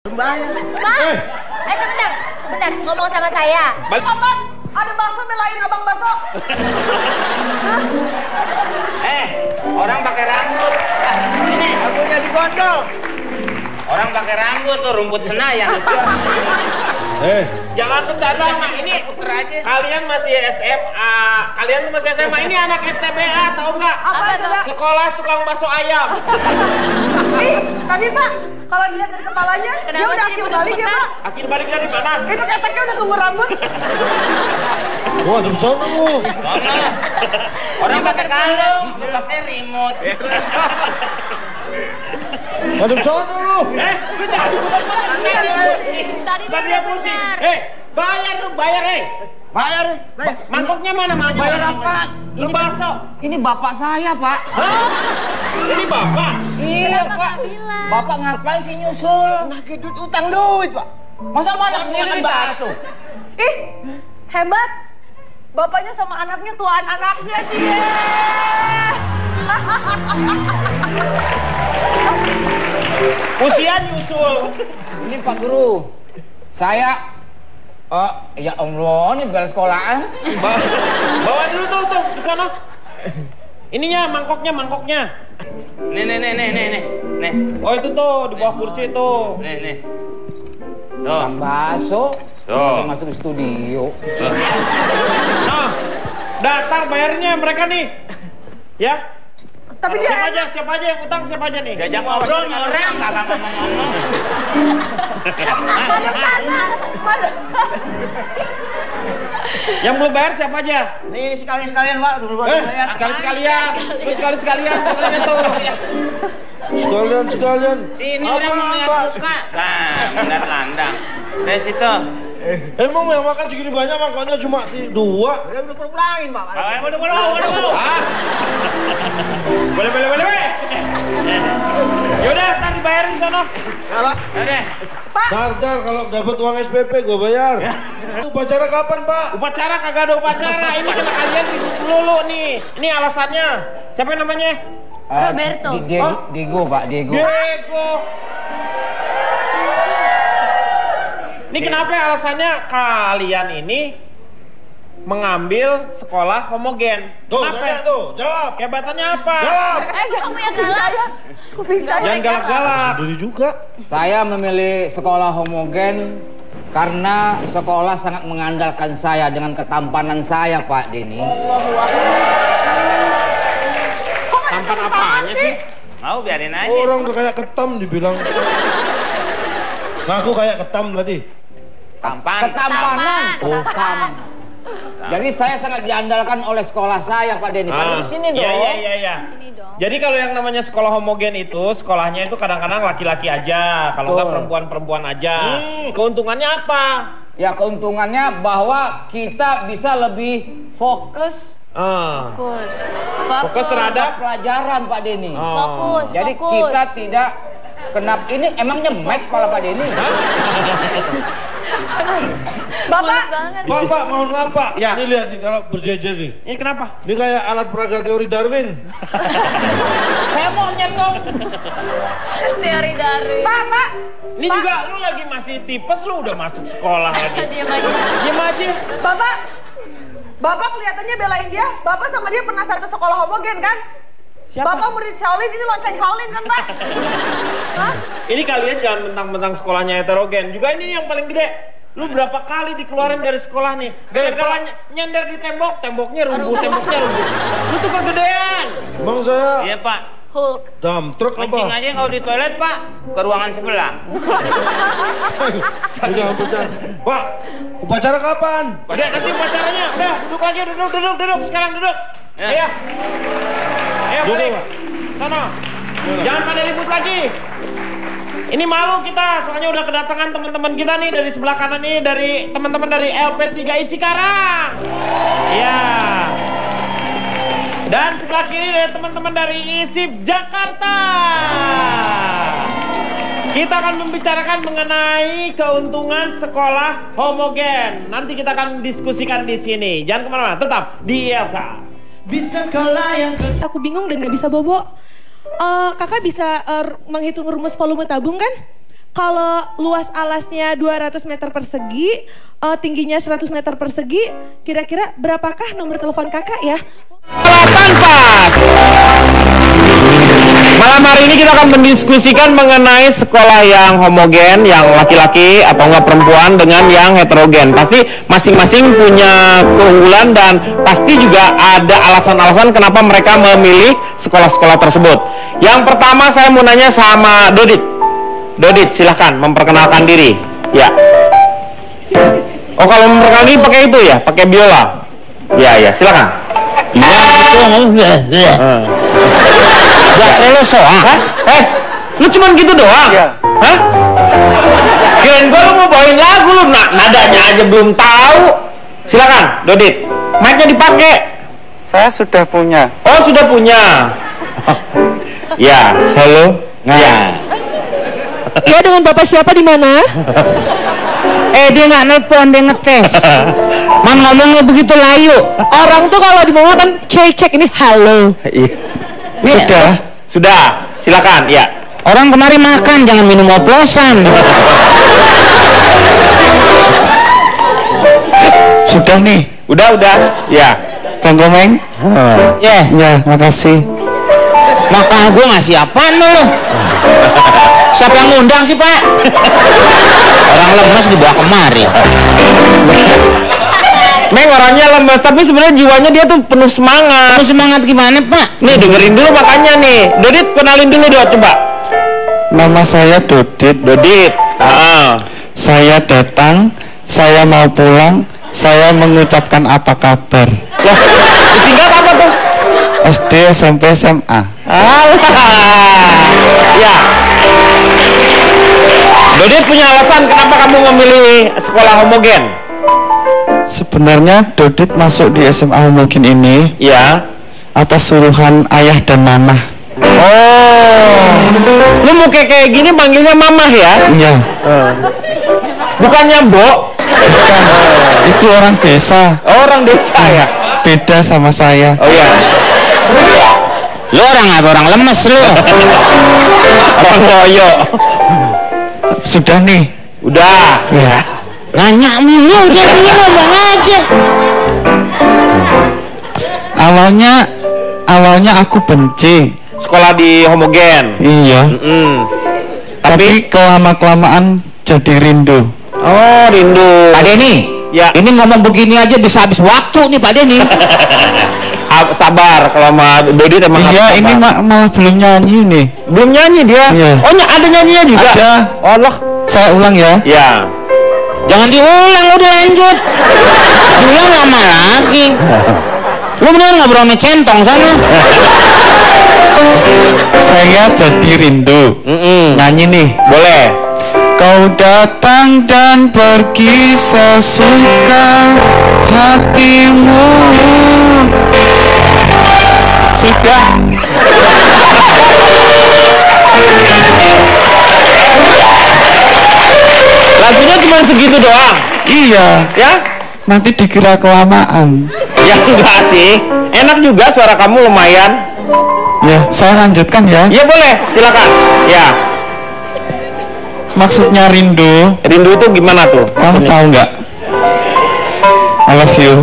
Bayar. Bang! Sebentar, ngomong sama saya. Papa, ada bakso belain abang bakso. Orang pakai rambut. Ini rambutnya digondol. Orang pakai rambut tuh rumput senayan. Jangan bercanda, Mak. Ini kalian masih SMA. Ini anak STBA, tahu nggak? Apa itu, Pak? Sekolah tukang bakso ayam. Tapi Pak, kalau dilihat dari kepalanya, dia udah akil balik ya Pak. Akil balik dari mana? Itu keteknya udah tumbuh rambut. Wah, ada sono lu. Orang pakai kalung, pakai remote. Ada sono lu. Lu jangan Tadi dia pusing. Bayar lu, bayar. Bayar. Mangkoknya mana, Mak? Bayar apa? Lu bakso. Ini bapak saya, Pak. Hah? Ini bapak? Iya, Pak. bilang? Bapak ngapain sih nyusul? Nagih duit utang duit, Pak. Masa mana sendiri bakso? Ih, hebat. Bapaknya sama anaknya tuaan anaknya, Cie. Usia nyusul. Ini Pak Guru. Saya ya Allah, ini bel sekolahan. Bawa dulu tuh di sana. Ininya, mangkoknya. Nih. Oh, itu tuh di bawah kursi tuh. Nih. Bang bakso. Tuh. Masuk ke studio. Nah, daftar bayarnya mereka nih. Ya. Tapi dia Siapa aja yang utang, siapa aja nih? Diajak ngobrol nih orang kagak ngomong-ngomong. Yang belum bayar siapa aja? Nih sekalian Pak, dulu bayar. Sekalian. Pokoknya tuh. Sekalian. Sini orang mau lihat muka. Nah, landang. Dari situ. Emang yang makan segini banyak makannya cuma 2. udah pulangin, Pak. Waduh. Boleh. Yaudah, ntar dibayarin di sana. Oke. Tar, kalau dapat uang SPP gue bayar. Itu upacara kapan, Pak? Upacara kagak ada upacara. Ini kena kalian ribut melulu nih. Ini alasannya. Siapa yang namanya? Roberto. Diego, Pak, Diego. Ini kenapa alasannya kalian ini mengambil sekolah homogen? Tuh, Kenapa? tanya tuh, jawab. Kehebatannya apa? Jawab. Kamu yang galak. Jangan galak-galak. Diri juga. Saya memilih sekolah homogen karena sekolah sangat mengandalkan saya dengan ketampanan saya, Pak Denny. Tampan apanya sih? Mau biarin aja. Orang udah kayak ketam dibilang. Ngaku kayak ketam tadi. Tampan. Ketampanan. Bukan. Jadi saya sangat diandalkan oleh sekolah saya, Pak Denny. Pak di sini dong. Iya. Sini dong. Jadi kalau yang namanya sekolah homogen itu, sekolahnya itu kadang-kadang laki-laki aja, kalau nggak perempuan-perempuan aja. Keuntungannya apa? Ya keuntungannya bahwa kita bisa lebih fokus Fokus terhadap pelajaran, Pak Denny. Fokus. Jadi kita tidak kenapa ini emangnya mic kepala Pak Denny? Bapak mau apa? Ya. Ini lihat nih kalau berjejer nih. Ini kenapa? Ini kayak alat peraga teori Darwin. Saya mau nyetong. Teori dari. Pak. Ini juga lu lagi masih tipes, lu udah masuk sekolah lagi. Diam aja. Diam aja. Bapak kelihatannya belain dia. Bapak sama dia pernah satu sekolah homogen kan? Siapa? Bapak murid Shaolin, ini lonceng Shaolin kan, Pak? Hah? Ini kalian jangan mentang-mentang sekolahnya heterogen. Juga ini yang paling gede. Lu berapa kali dikeluarin dari sekolah nih? Gara-gara nyender di tembok, temboknya rubuh. Lu tuh kegedean. Bang saya Iya, Pak. Hulk. dump truck Kencing apa? aja kalau di toilet, Pak. Ke ruangan sebelah. Jangan bercanda. Pak, upacara kapan? Udah, nanti upacaranya. Udah, duduk aja, duduk. Sekarang duduk. Ya. Ayo, Duduk, balik. Pak. Sana. Jangan pada ribut lagi. Ini malu kita, soalnya udah kedatangan teman-teman kita nih dari sebelah kanan ini, dari teman-teman dari LP3I Cikarang. Iya. Dan sebelah kiri dari teman-teman dari ISIP Jakarta. Kita akan membicarakan mengenai keuntungan sekolah homogen. Nanti kita akan diskusikan di sini. Jangan kemana-mana, tetap di ILK. Aku bingung dan gak bisa bobo. Kakak bisa menghitung rumus volume tabung kan? Kalau luas alasnya 200 meter persegi, tingginya 100 meter persegi, kira-kira berapakah nomor telepon kakak ya? 8 pas. Malam hari ini kita akan mendiskusikan mengenai sekolah yang homogen, yang laki-laki atau enggak perempuan dengan yang heterogen. Pasti masing-masing punya keunggulan dan pasti juga ada alasan-alasan kenapa mereka memilih sekolah-sekolah tersebut. Yang pertama saya mau nanya sama Dodit. Dodit, silahkan memperkenalkan diri. Ya. Oh, kalau memperkenalkan diri pakai itu ya, pakai biola. Ya, silakan. Iya, itu gak terlalu soal. Lu cuman gitu doang? Iya. Hah? Kirain gua lu mau bawain lagu lu, nadanya aja belum tahu. Silakan, Dodit. Mic-nya dipakai. Saya sudah punya. Oh, sudah punya. Ya, Halo. ya. Iya, dengan bapak siapa di mana? Dia nggak nelpon, dia ngetes. Man ngomongnya begitu layu. Orang tuh kalau di mobil kan cek ini halo. Sudah. Silakan, ya. Orang kemari makan, jangan minum oplosan. Sudah nih. Udah. Ya. Kang Komeng. Ya, Makasih. maka gue ngasih apaan lo? Siapa yang ngundang sih, Pak? Orang lemes dibawa kemari. Meng orangnya lemes, tapi sebenarnya jiwanya dia tuh penuh semangat. Penuh semangat gimana, Pak? Nih, dengerin dulu makanya nih. Dodit, kenalin dulu dong, coba. Nama saya Dodit. Saya datang, saya mau pulang, saya mengucapkan apa kabar. Loh, disingkat apa tuh? SD, SMP, SMA. Alah. Ya. Dodit punya alasan kenapa kamu memilih sekolah homogen? Sebenarnya Dodit masuk di SMA homogen ini Ya. atas suruhan ayah dan mamah. Oh. Lu mau kayak gini panggilnya mamah ya? Iya. Bukannya Mbok? Bukan. Itu orang desa. Oh, orang desa ya? Beda sama saya. Oh ya. Lu orang apa? Orang lemes lu. Orang loyo. Sudah nih. Udah. Ya. Nanya mulu, dia ngomong aja. Awalnya aku benci. Sekolah di homogen. Iya. Tapi kelama-kelamaan jadi rindu. Oh, rindu. Pak Denny. Ya. Ini ngomong begini aja bisa habis waktu nih, Pak Denny. Sabar kalau sama Dodit emang harus Iya, sabar. ini malah belum nyanyi nih. Belum nyanyi dia? Iya. Oh, ada nyanyinya juga? Ada. Oh, loh. Saya ulang ya. Ya. Jangan diulang, udah lanjut. Diulang lama lagi. Lu beneran nggak berani centong sana? Saya jadi rindu. Nyanyi nih. Boleh. Kau datang dan pergi sesuka hatimu. Sudah. Lagunya cuma segitu doang? Iya. Ya? Nanti dikira kelamaan. Ya enggak sih. Enak juga suara kamu lumayan. Ya, saya lanjutkan ya. Ya boleh, silakan. Ya. Maksudnya rindu. Rindu itu gimana tuh? Kamu tahu nggak? I love you.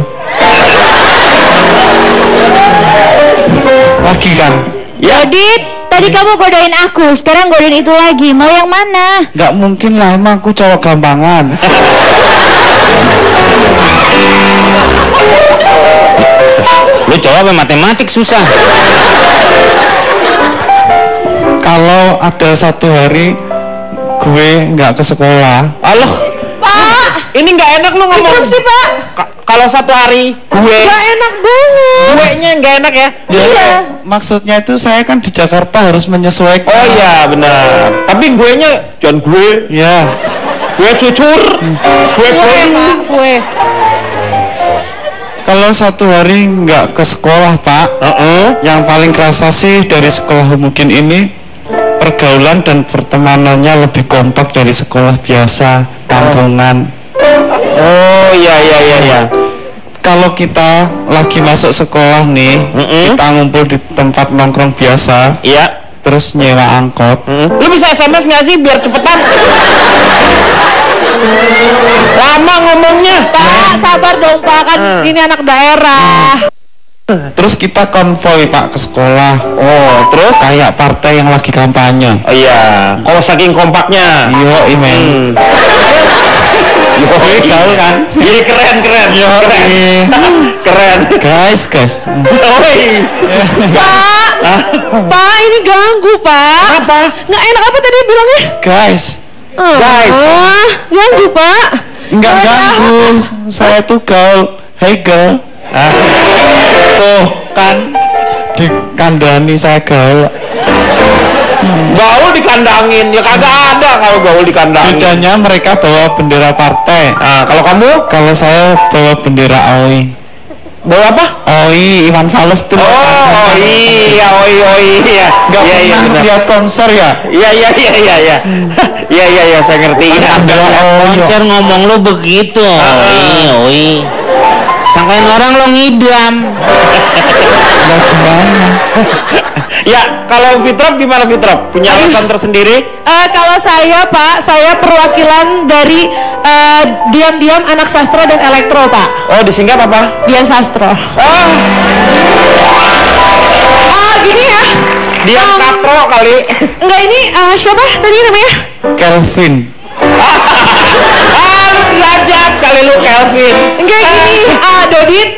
Lagi kan? Ya. Dodit, tadi kamu godain aku, sekarang godain itu lagi. Mau yang mana? Nggak mungkin lah, emang aku cowok gampangan. Lu jawab matematik susah. Kalau ada satu hari gue nggak ke sekolah. Halo. Pak, Ini nggak enak lu ngomong. interupsi Pak. Kalau satu hari gue. Gak enak banget. Gue-nya nggak enak ya? Ya, maksudnya itu saya kan di Jakarta harus menyesuaikan. Oh iya benar. Tapi gue-nya jangan gue. Ya. Gue cucur. Gue Pak, kue. Kalau satu hari nggak ke sekolah, Pak, yang paling kerasa sih dari sekolah homogen ini pergaulan dan pertemanannya lebih kompak dari sekolah biasa kampungan. Oh iya. Kalau kita lagi masuk sekolah nih, kita ngumpul di tempat nongkrong biasa, Iya. terus nyewa angkot. Lu bisa SMS nggak sih biar cepetan? Lama ngomongnya. Pak, sabar dong Pak, kan ini anak daerah. Terus kita konvoy Pak ke sekolah. Oh, terus? Kayak partai yang lagi kampanye. Oh iya. Oh, saking kompaknya. Yo, imen. Gaul kan? Jadi keren. Keren. Guys. Oi. Pak, ini ganggu Pak. Apa? Nggak enak apa tadi bilangnya? Guys. Ganggu Pak. Enggak ganggu. Saya tuh gaul. Hey girl. Tuh kan dikandani saya gaul. Gaul dikandangin, ya kagak ada kalau gaul dikandangin. Bedanya mereka bawa bendera partai. Nah, kalau kamu? Kalau saya bawa bendera OI. Bawa apa? OI, Iwan Fals tuh. Oh iya, iya. Nggak pernah lihat konser ya? Iya. Iya, saya ngerti. Konser ngomong lu begitu. Oi. Sangkain orang lo ngidam. Ya, kalau Fitrop gimana Fitrop? Punya alasan tersendiri? Kalau saya Pak, saya perwakilan dari diam-diam anak sastra dan elektro Pak. Oh, disingkat apa? Dian Sastro. Gini ya. Dian Katro kali. Enggak, ini siapa tadi namanya? Kelvin. Belajar kali lu Kelvin. Enggak, gini, Dodit.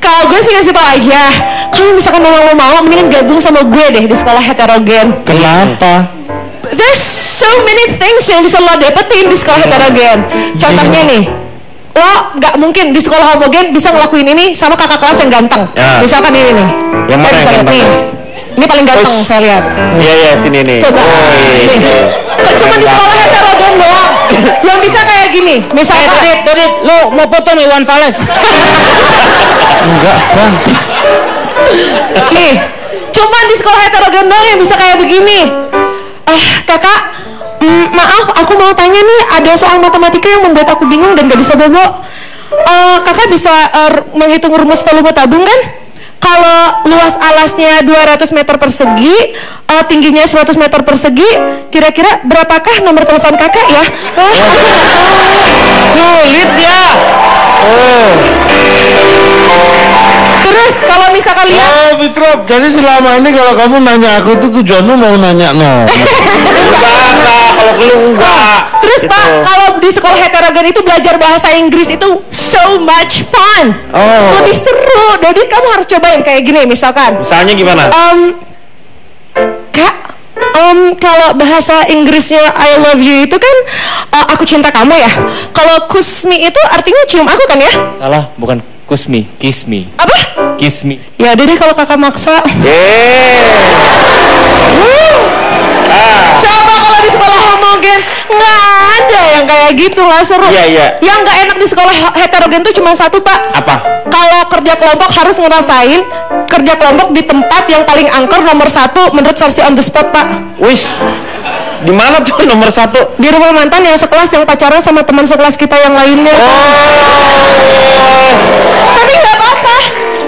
Kalau gue sih ngasih tau aja, kalau misalkan memang lo mau, mendingan gabung sama gue deh di sekolah heterogen. Kenapa? There's so many things yang bisa lo dapetin di sekolah heterogen. Contohnya nih, lo nggak mungkin di sekolah homogen bisa ngelakuin ini sama kakak kelas yang ganteng. Ya. Misalkan ini nih, Yang mana saya bisa yang lihat nih. Ini paling ganteng saya lihat. Iya, sini nih. Coba. Nih. Cuma di sekolah heterogen doang yang bisa kayak gini. Misalkan Dodit, lu mau foto nih Iwan Fals? Enggak bang. nih, cuma di sekolah heterogen doang yang bisa kayak begini. Kakak, maaf, aku mau tanya nih, ada soal matematika yang membuat aku bingung dan gak bisa bobo. Kakak bisa menghitung rumus volume tabung kan? Kalau luas alasnya 200 meter persegi, tingginya 100 meter persegi, kira-kira berapakah nomor telepon kakak ya? Sulit ya. Terus kalau misalkan lihat Fitrop, jadi selama ini kalau kamu nanya aku itu tujuanmu mau nanya no? Enggak, kalau lu enggak. Terus Gitu. Pak, kalau di sekolah heterogen itu belajar bahasa Inggris itu so much fun. Lebih seru. Jadi kamu harus cobain kayak gini misalkan. Misalnya gimana? Kak, kalau bahasa Inggrisnya I love you itu kan aku cinta kamu ya. Kalau kiss me itu artinya cium aku kan ya? Salah, bukan kiss me, kiss me. Apa? Kiss me. Ya udah deh kalau kakak maksa. Coba kalau di sekolah homogen nggak ada yang kayak gitu, nggak seru. Iya. Yang nggak enak di sekolah heterogen tuh cuma satu Pak. Apa? Kalau kerja kelompok harus ngerasain kerja kelompok di tempat yang paling angker nomor 1 menurut versi on the spot Pak. Wish. Di mana tuh nomor 1? Di rumah mantan yang sekelas yang pacaran sama teman sekelas kita yang lainnya. Tapi nggak apa-apa.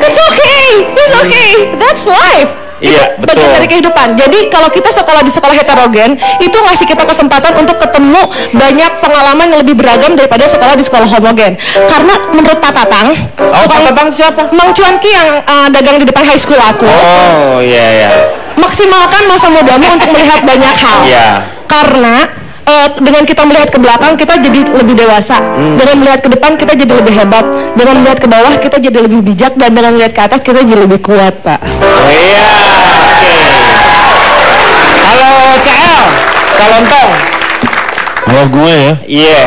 It's okay. That's life. Iya, Itu betul. bagian dari kehidupan. Jadi kalau kita sekolah di sekolah heterogen, itu ngasih kita kesempatan untuk ketemu banyak pengalaman yang lebih beragam daripada sekolah di sekolah homogen. Karena menurut Pak Tatang, Pak Tatang siapa? Mang Cuanki yang dagang di depan high school aku. Oh, iya. Maksimalkan masa mudamu untuk melihat banyak hal. Iya. Karena dengan kita melihat ke belakang kita jadi lebih dewasa. Dengan melihat ke depan kita jadi lebih hebat. Dengan melihat ke bawah kita jadi lebih bijak, dan dengan melihat ke atas kita jadi lebih kuat, Pak. Oh iya. Oke. Halo CL, Kalontong. Kalau gue ya, Iya.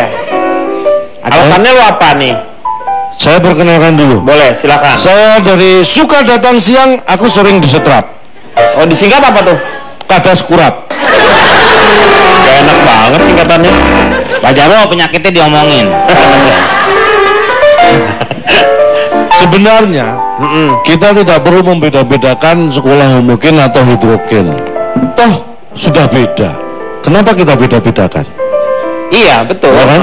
Alasannya lu apa nih? saya perkenalkan dulu. Boleh, silakan. Saya dari suka datang siang, aku sering disetrap. Oh, disingkat apa tuh? Kadas kurap. Gak enak banget singkatannya. Pak Jarwo penyakitnya diomongin. Sebenarnya kita tidak perlu membeda-bedakan sekolah homogen atau heterogen. Toh sudah beda. Kenapa kita beda-bedakan? Iya, betul. Ya kan?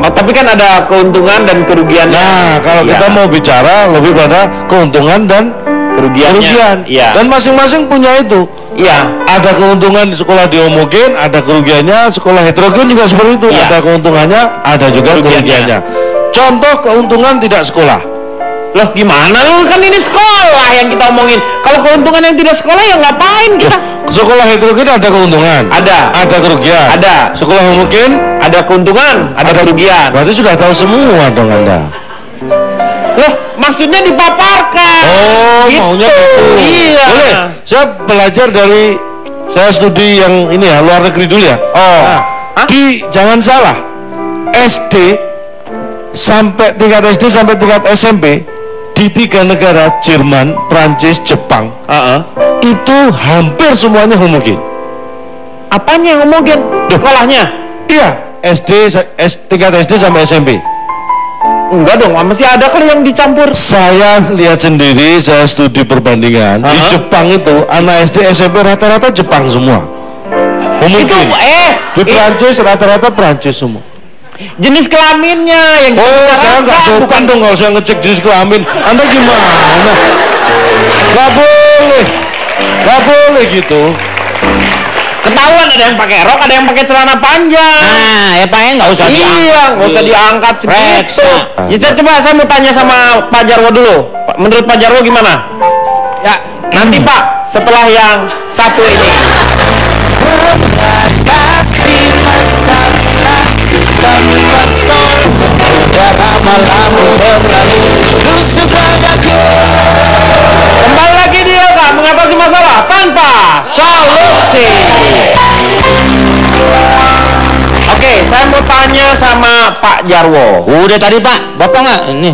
Tapi kan ada keuntungan dan kerugian. Nah, kalau Iya. kita mau bicara lebih pada keuntungan dan Kerugian. Iya. Dan masing-masing punya itu. Iya. Ada keuntungan di sekolah di homogen, ada kerugiannya. Sekolah heterogen juga seperti itu. Iya. Ada keuntungannya, ada juga kerugiannya. Contoh keuntungan tidak sekolah. Loh gimana lu, kan ini sekolah yang kita omongin. Kalau keuntungan yang tidak sekolah ya ngapain kita? Sekolah heterogen ada keuntungan. Ada kerugian. Ada. Sekolah homogen ada keuntungan, ada kerugian. Berarti sudah tahu semua dong Anda. Loh, maksudnya dipaparkan. Oh, gitu. maunya gitu. Iya. Boleh. Saya belajar dari saya studi yang ini ya, luar negeri dulu ya. Oh. Nah, jangan salah. SD sampai tingkat SD sampai tingkat SMP di 3 negara, Jerman, Prancis, Jepang, itu hampir semuanya homogen. Apanya homogen? Sekolahnya? Iya, tingkat SD sampai SMP. Enggak dong, masih ada kali yang dicampur. Saya lihat sendiri, saya studi perbandingan. Di Jepang itu anak SD SMP rata-rata Jepang semua. Homogen. Di Prancis rata-rata Prancis semua. Jenis kelaminnya yang saya nggak sopan dong kalau saya ngecek jenis kelamin. Anda gimana? Nggak boleh gitu. Ketahuan ada yang pakai rok, ada yang pakai celana panjang. Nah, ya Pak, nggak usah diangkat. Iya, nggak usah diangkat segitu. Ya, coba saya mau tanya sama Pak Jarwo dulu. Menurut Pak Jarwo gimana? Ya, nanti Pak, setelah yang satu ini. Kembali lagi dia Kak, mengatasi masalah tanpa solusi. Oke, saya mau tanya sama Pak Jarwo. Udah tadi Pak, Bapak nggak ini?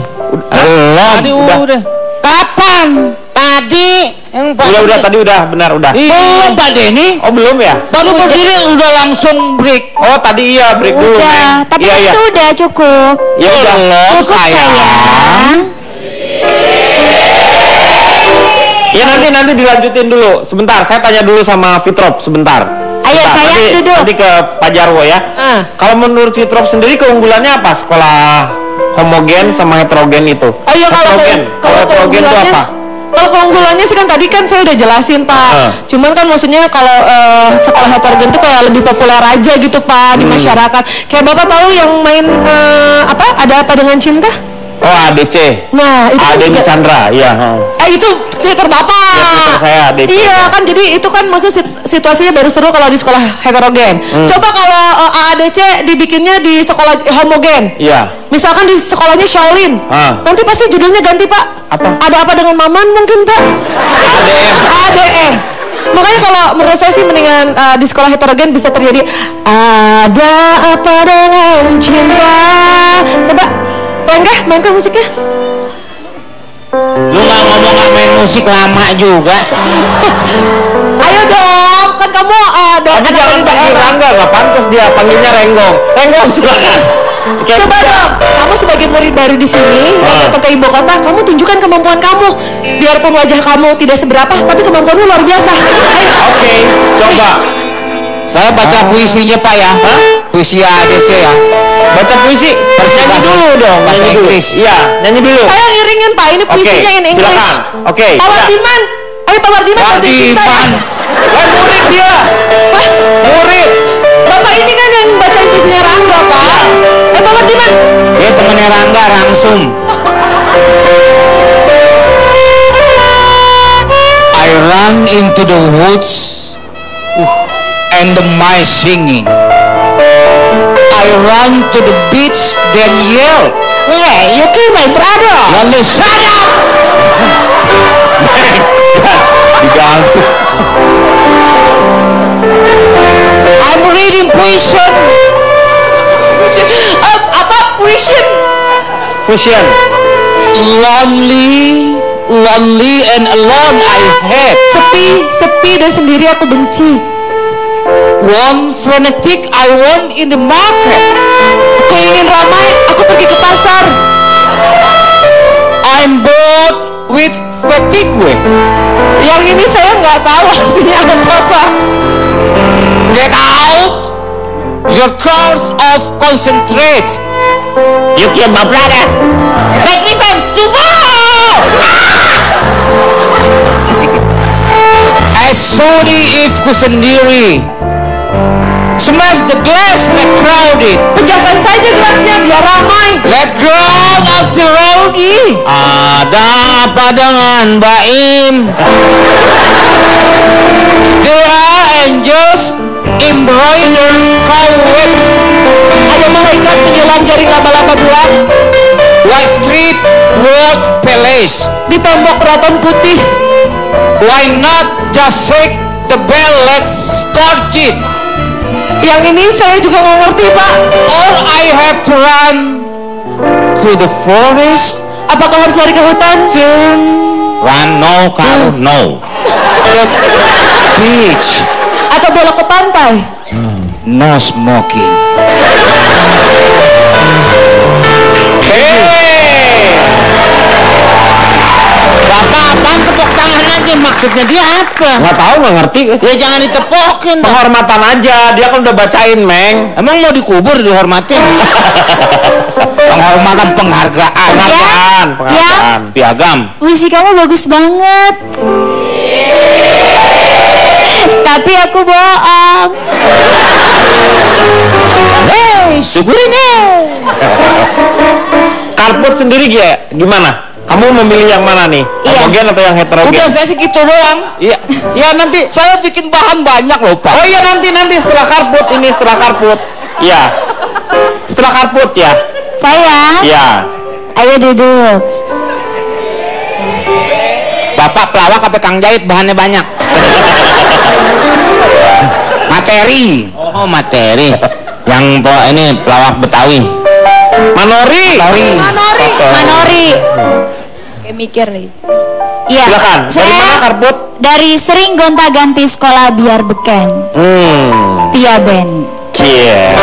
Tadi udah. Kapan? Tadi yang Pak. Udah tadi udah, benar udah. Belum Pak Denny. Oh belum ya? Baru berdiri udah langsung break. Oh tadi iya break dulu. Udah, tapi itu udah cukup. Ya udah. Cukup sayang. Ya nanti dilanjutin dulu. Sebentar, saya tanya dulu sama Fitrop sebentar. Ayo sayang duduk. Nanti ke Pak Jarwo ya. Kalau menurut Fitrop sendiri keunggulannya apa sekolah homogen sama heterogen itu? Oh iya, kalau heterogen itu apa? Kalau keunggulannya sih kan tadi kan saya udah jelasin Pak. Cuman kan maksudnya kalau sekolah heterogen itu kayak lebih populer aja gitu Pak di masyarakat. Kayak Bapak tahu yang main ada apa dengan cinta? Oh ADC. Nah itu kan Denny Chandra, iya. Itu Twitter Bapak. Ya, Twitter saya ADC. Iya kan, jadi itu kan maksudnya situasinya baru seru kalau di sekolah heterogen. Coba kalau ADC dibikinnya di sekolah homogen. Iya. Misalkan di sekolahnya Shaolin. Nanti pasti judulnya ganti Pak. Apa? Ada apa dengan Maman mungkin Pak? ADM. Makanya kalau menurut saya sih mendingan di sekolah heterogen bisa terjadi ada apa dengan cinta. Coba mainkan musiknya. Lu nggak ngomong nggak main musik lama juga. Ayo dong, kan kamu Tapi jangan panggil Rangga, nggak pantas dia panggilnya Renggong. Renggong silakan. Coba dong, kamu sebagai murid baru di sini, yang datang ke ibu kota, kamu tunjukkan kemampuan kamu. Biarpun wajah kamu tidak seberapa, tapi kemampuanmu luar biasa. Ayo. Oke, coba. Saya baca puisinya Pak ya. Puisi ADC ya. Baca puisi. Nyanyi dulu dong. Bahasa Inggris. Iya, nyanyi dulu. Saya ngiringin Pak, ini puisinya in English. Oke. Pak Wardiman. Ayo Pak Wardiman, ganti cinta. Murid dia. Murid. Bapak ini kan yang bacain puisinya Rangga Pak. Pak Wardiman. Dia temennya Rangga langsung. I run into the woods and the mice singing. I run to the beach then yell, "Hey, you kill my brother!" Lalu shut up. Diganti. I'm reading poison. Apa puisin? Fusion. Lonely and alone I hate. Sepi dan sendiri aku benci. One frenetic I want in the market. Aku ingin ramai, aku pergi ke pasar. I'm bored with fatigue. Yang ini saya nggak tahu artinya apa. Get out your course of concentrate. You kill my brother. Take revenge to war. sorry if ku sendiri. Smash the glass, let crowded. Pecahkan saja gelasnya biar ramai. Let crowd out the rowdy. Ada apa dengan Baim? There are angels embroidered cobwebs. Ada malaikat menyelam jaring laba-laba bulan White strip world palace. di tembok keraton putih. Why not just shake the bell, let's scorch it. Yang ini saya juga nggak ngerti, Pak. Or I have to run to the forest. Apakah harus lari ke hutan? Run no car no. The beach. Atau belok ke pantai? No smoking. Bapak, apaan tepuk tangan aja? Maksudnya dia apa? Nggak tahu, nggak ngerti. Ya jangan ditepokin. Penghormatan aja, dia kan udah bacain, Meng. Emang mau dikubur dihormatin? Penghormatan, penghargaan. Penghargaan. Piagam. Puisi kamu bagus banget. Tapi aku bohong. Hei, syukurin deh. Karput sendiri gimana? Kamu memilih yang mana nih? Iya. Homogen atau yang heterogen? Udah saya segitu doang. Iya. Ya nanti. Saya bikin bahan banyak loh, Pak. Oh iya, nanti setelah karput ini, setelah karput. Iya. Setelah karput ya. Sayang, Iya. ayo duduk. Bapak pelawak apa Kang Jahit bahannya banyak. Materi. Oh, materi. Yang ini pelawak Betawi. Manori. Manori. Kayak mikir nih. Iya. Silakan. Dari mana Saya karput? dari sering gonta-ganti sekolah biar beken. Setia band. Cie.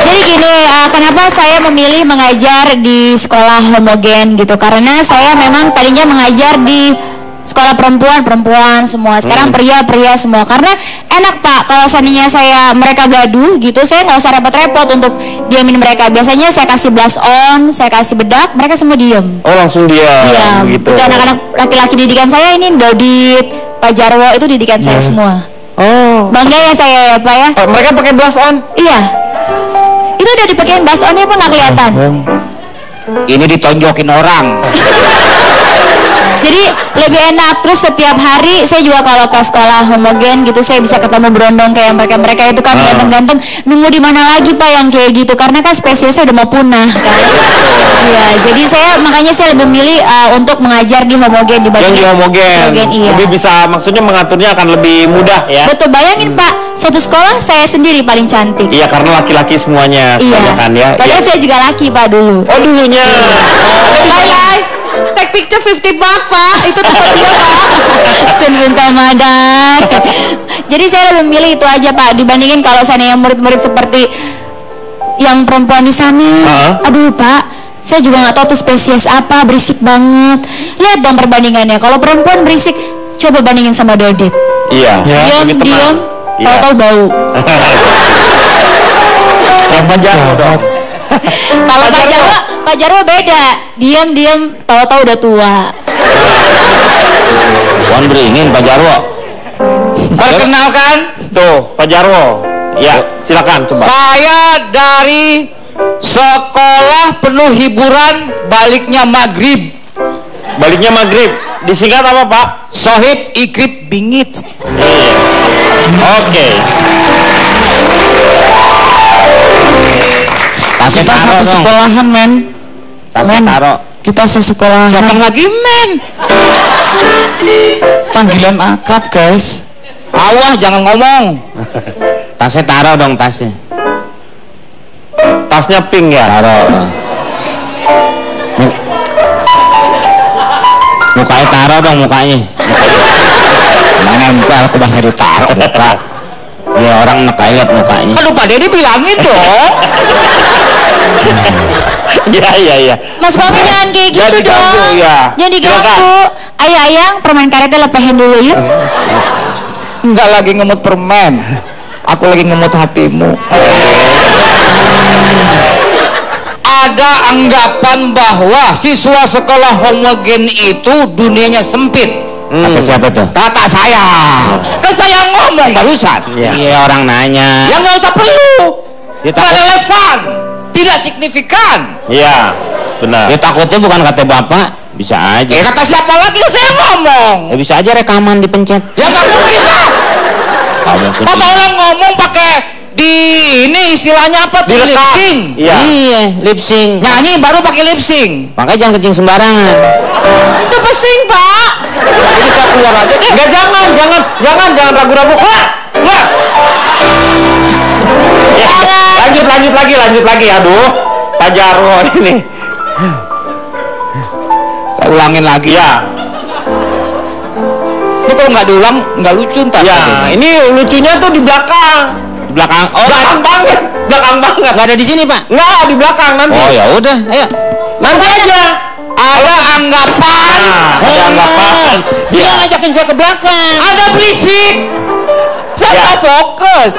Jadi gini, kenapa saya memilih mengajar di sekolah homogen gitu? Karena saya memang tadinya mengajar di sekolah perempuan semua. Sekarang pria semua. Karena enak, Pak, kalau seandainya mereka gaduh gitu, saya nggak usah repot-repot untuk diamin mereka. Biasanya saya kasih blush on, saya kasih bedak, mereka semua diem. Oh, langsung dia. Iya, Gitu. itu anak-anak laki-laki didikan saya ini, Dodit, Pak Jarwo, itu didikan saya semua. Oh. Bangga ya saya ya, Pak ya. Oh, mereka pakai blush on? Iya. Itu udah dipakein blush on-nya Pak, nggak kelihatan. Ini ditonjokin orang. Jadi lebih enak. Terus setiap hari saya juga kalau ke sekolah homogen gitu, saya bisa ketemu berondong kayak mereka itu kan ganteng-ganteng. Nunggu di mana lagi, Pak, yang kayak gitu? Karena kan spesiesnya udah mau punah kan. Iya, jadi makanya saya lebih milih untuk mengajar di homogen dibanding Yang di homogen. iya. Lebih bisa, maksudnya mengaturnya akan lebih mudah ya. Betul, bayangin Pak, satu sekolah saya sendiri paling cantik. Iya, karena laki-laki semuanya Iya. kebanyakan ya. Padahal Iya. saya juga laki, Pak, dulu. Oh, dulunya. Bye. Take picture 50 bucks, Pak. Itu tempat dia, Pak. Cinta madai. Jadi saya lebih milih itu aja, Pak, dibandingin kalau seandainya murid-murid seperti yang perempuan di sana. Aduh, Pak, saya juga nggak tahu tuh spesies apa, berisik banget. Lihat dong perbandingannya. Kalau perempuan berisik, coba bandingin sama Dodit. Iya. Lebih tenang. Diam, Iya. tahu-tahu bau. Yang Jarwo dong. Kalau Pak Jarwo beda, diam, tahu-tahu udah tua. Wan beringin Pak Jarwo. Perkenalkan, Tuh, Pak Jarwo. Ya, silakan coba. saya dari sekolah penuh hiburan, baliknya maghrib. Baliknya maghrib. Disingkat apa, Pak? Sohib ikrib bingit. Oke. Tasnya Kita taro satu dong. sekolahan, men. Tasnya Men. taro. Kita sesekolahan. Siapa lagi, men? Panggilan akrab, guys. Awah, jangan ngomong. Tasnya taro dong, tasnya. Tasnya pink ya? Taro. Mukanya taro dong, mukanya. Mana nempel, aku bahasa ditaro, Pak. Ya orang nekai lihat mukanya. Aduh, Pak Dedi bilangin dong. Iya. Mas Komi jangan kayak gitu Jangan diganggu, dong. ya. Jangan diganggu. Ayo Ayang, permen karetnya lepehin dulu yuk. Enggak lagi ngemut permen. Aku lagi ngemut hatimu. Ada anggapan bahwa siswa sekolah homogen itu dunianya sempit. Kata siapa tuh? Kata saya. Kan saya ngomong barusan. Iya, orang nanya. Ya nggak usah perlu. Tidak relevan, tidak signifikan. Iya, benar. Ya takutnya bukan kata bapak, bisa aja. Kata siapa lagi saya ngomong? Ya bisa aja rekaman dipencet. Ya nggak mungkin lah. Masa orang ngomong pakai di ini istilahnya apa tuh? Lip sync. Iya, lip sync. Nyanyi baru pakai lip sync. Makanya jangan kencing sembarangan. Itu pesing, Pak. Jadi saya keluar aja. Enggak, jangan ragu-ragu. Wah. Ya, lanjut lagi. Aduh, Pak Jarwo ini. Saya ulangin lagi. Ya. Ini kalau nggak diulang nggak lucu ntar. Ya, ini lucunya tuh di belakang. Di belakang. Oh, belakang banget. Nggak ada di sini, Pak. Nggak, di belakang nanti. Oh ya udah, ayo. Nanti aja. Ada anggapan. Ada anggapan. Dia ngajakin saya ke belakang. Ada berisik. Saya nggak fokus.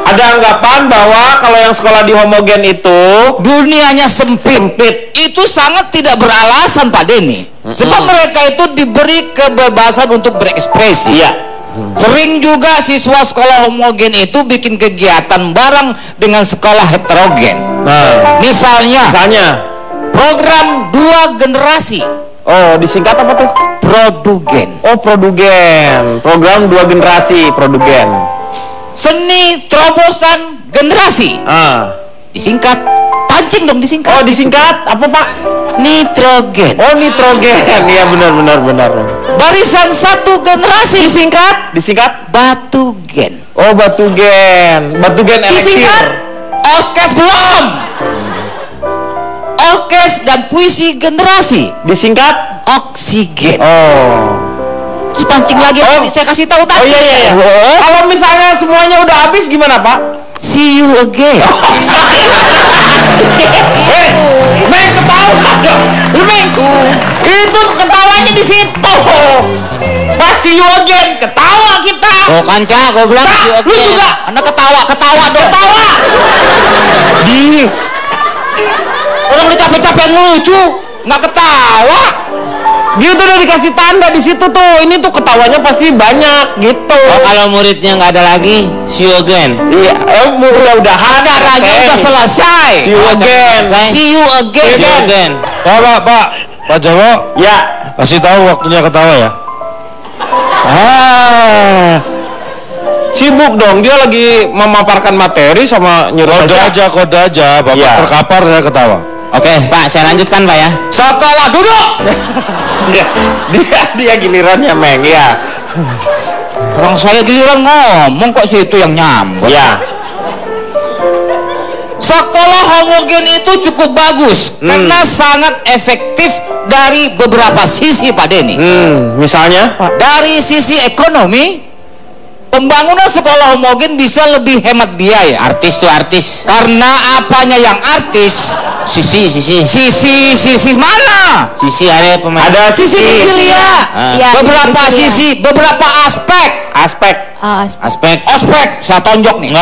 Ada anggapan bahwa kalau yang sekolah di homogen itu dunianya sempit. Itu sangat tidak beralasan, Pak Denny. Sebab mereka itu diberi kebebasan untuk berekspresi. Iya. Sering juga siswa sekolah homogen itu bikin kegiatan bareng dengan sekolah heterogen. Nah, misalnya program 2 generasi. Oh, disingkat apa tuh? Produgen. Oh, Produgen. Program 2 generasi, Produgen. Seni terobosan generasi. Disingkat. Pancing dong disingkat. Oh, disingkat apa, Pak? Nitrogen. Oh, nitrogen. Iya, benar. Barisan 1 generasi disingkat batugen. Oh, batugen. Batugen eliksir. Disingkat orkes belum. Orkes dan puisi generasi disingkat oksigen. Oh. Terus pancing lagi. Saya kasih tahu tadi. Oh iya. Kalau misalnya semuanya udah habis gimana, Pak? See you again. Meng ketawa dong. Meng. Itu ketawanya di situ. Pas see you again ketawa kita. Oh kanca, gue bilang see you again. Lu juga. Anak ketawa dong. Ketawa. Di. Orang capek-capek lucu, nggak ketawa. Dia tuh udah dikasih tanda di situ tuh. Ini tuh ketawanya pasti banyak gitu. Oh, kalau muridnya nggak ada lagi, see you again. Iya, mudah-mudahan acaranya udah selesai. See you again. See you again. Pak Jarwo. Ya. Kasih tahu waktunya ketawa ya. Sibuk dong, dia lagi memaparkan materi sama nyuruh Kode aja, Bapak terkapar saya ketawa. Oke, Pak, saya lanjutkan, Pak ya. Sekolah duduk. dia gilirannya, Meng, ya. Orang saya giliran ngomong kok situ yang nyambut. Ya. Sekolah homogen itu cukup bagus karena sangat efektif dari beberapa sisi, Pak Denny. Misalnya, Pak? Dari sisi ekonomi, pembangunan sekolah homogen bisa lebih hemat biaya. Artis tuh artis. Karena apanya yang artis? Sisi mana? Sisi ada pemain. Ada Sisi Ya, beberapa sisi, beberapa aspek. Ospek. Saya tonjok nih.